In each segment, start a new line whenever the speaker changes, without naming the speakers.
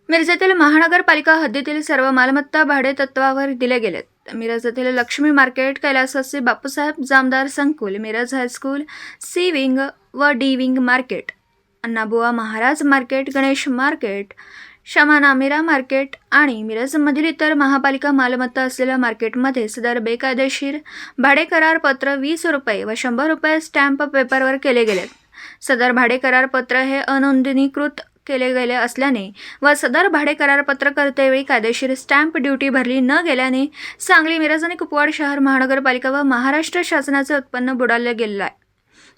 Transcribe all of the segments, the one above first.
मिरजेतील महानगरपालिका हद्दीतील सर्व मालमत्ता भाडे तत्वावर दिले गेलेत। मिरज येथील लक्ष्मी मार्केट, कैलासवासी बापूसाहेब जामदार संकुल, मिरज हायस्कूल, सी विंग व D wing market, Annabuva Maharaj market, Ganesh market, शमानामिरा मार्केट आणि मिरजमधील इतर महापालिका मालमत्ता असलेल्या मार्केटमध्ये सदर बेकायदेशीर भाडे करार पत्र 20 रुपये व 100 रुपये स्टॅम्प पेपरवर केले गेलेत। सदर भाडे करार पत्र हे अनोंदणीकृत केले गेले असल्याने व सदर भाडे करारपत्र करतेवेळी कायदेशीर स्टॅम्प ड्युटी भरली न गेल्याने सांगली, मिरज आणि कुपवाड शहर महानगरपालिका व महाराष्ट्र शासनाचे उत्पन्न बुडाले गेले आहे।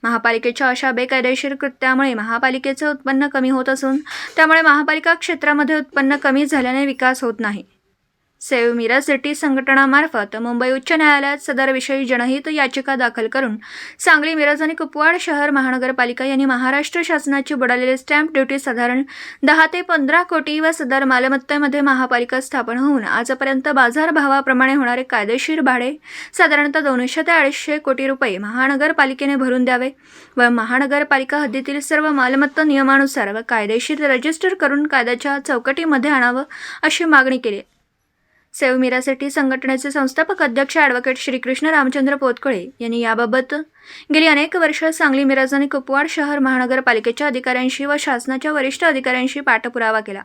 महापालिकेच्या अशा बेकायदेशीर कृत्यामुळे महापालिकेचे उत्पन्न कमी होत असून त्यामुळे महापालिका क्षेत्रामध्ये उत्पन्न कमी झाल्याने विकास होत नाही। सेव्ह मिरज सिटी संघटनामार्फत मुंबई उच्च न्यायालयात सदर विषयी जनहित याचिका दाखल करून सांगली, मिरज आणि कुपवाड शहर महानगरपालिका यांनी महाराष्ट्र शासनाची बुडालेली स्टॅम्प ड्युटी साधारण 10 ते 15 कोटी व सदर मालमत्तेमध्ये महापालिका स्थापन होऊन आजपर्यंत बाजारभावाप्रमाणे होणारे कायदेशीर भाडे साधारणतः 200 ते 250 कोटी रुपये महानगरपालिकेने भरून द्यावे व महानगरपालिका हद्दीतील सर्व मालमत्ता नियमानुसार व कायदेशीर रजिस्टर करून कायद्याच्या चौकटीमध्ये आणावं अशी मागणी केली। सेव्ह मिरज सिटी संघटनेचे संस्थापक अध्यक्ष ॲडव्होकेट श्रीकृष्ण रामचंद्र पोतकळे यांनी याबाबत गेली अनेक वर्ष सांगली, मिरज आणि कुपवाड शहर महानगरपालिकेच्या अधिकाऱ्यांशी व शासनाच्या वरिष्ठ अधिकाऱ्यांशी पाठपुरावा केला,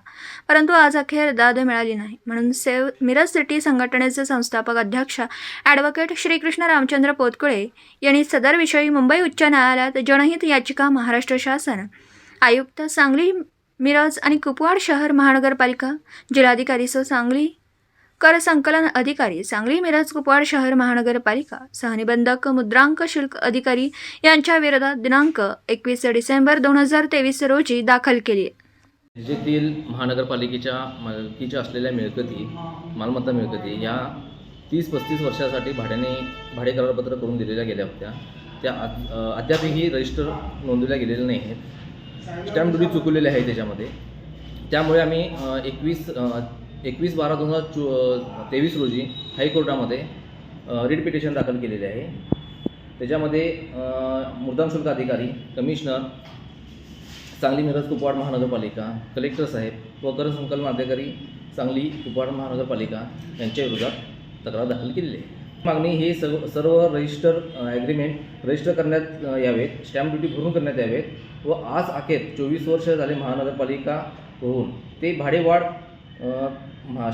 परंतु आज अखेर दाद मिळाली नाही। म्हणून सेव्ह मिरज सिटी संघटनेचे संस्थापक अध्यक्ष ॲडव्होकेट श्रीकृष्ण रामचंद्र पोतकळे यांनी सदर विषयी मुंबई उच्च न्यायालयात जनहित याचिका महाराष्ट्र शासन, आयुक्त सांगली, मिरज आणि कुपवाड शहर महानगरपालिका, जिल्हाधिकारी सांगली, कर संकलन अधिकारी सांगली, मिरज, कुपवाड शहर महानगरपालिका, सहनिबंधक मुद्रांक शुल्क अधिकारी यांच्या विरोधात दिनांक 21 डिसेंबर 2023 रोजी दाखल केली आहे।
जिल्ह्यातील महानगरपालिकेच्या मालकीच्या असलेल्या मिळकती, मालमत्ता मिळकती या 30-35 वर्षासाठी भाडे करारपत्र करून दिलेल्या गेल्या होत्या। त्या अद्यापही रजिस्टर नोंदवल्या गेलेल्या नाही आहेत। स्टॅम्प ड्युटी चुकवलेली आहे त्याच्यामध्ये। त्यामुळे आम्ही 21/12/2023 रोजी हायकोर्टामध्ये रिट पिटिशन दाखल केलेले आहे। त्याच्यामध्ये मुद्रांक शुल्क अधिकारी, कमिशनर सांगली, मिरज, कुपवाड महानगरपालिका, कलेक्टर साहेब व कर संकलन अधिकारी सांगली, कुपवाड महानगरपालिका यांच्या विरोधात तक्रार दाखल केलेली आहे। मागणी हे सर्व रजिस्टर ॲग्रीमेंट रजिस्टर करण्यात यावेत, स्टॅम्प ड्युटी भरून करण्यात यावेत व आज अखेर 24 वर्ष झाले महानगरपालिका होऊन ते भाडेवाढ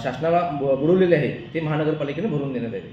शासनाला बुडवलेले आहे ते महानगरपालिकेने भरून देण्यात यावे।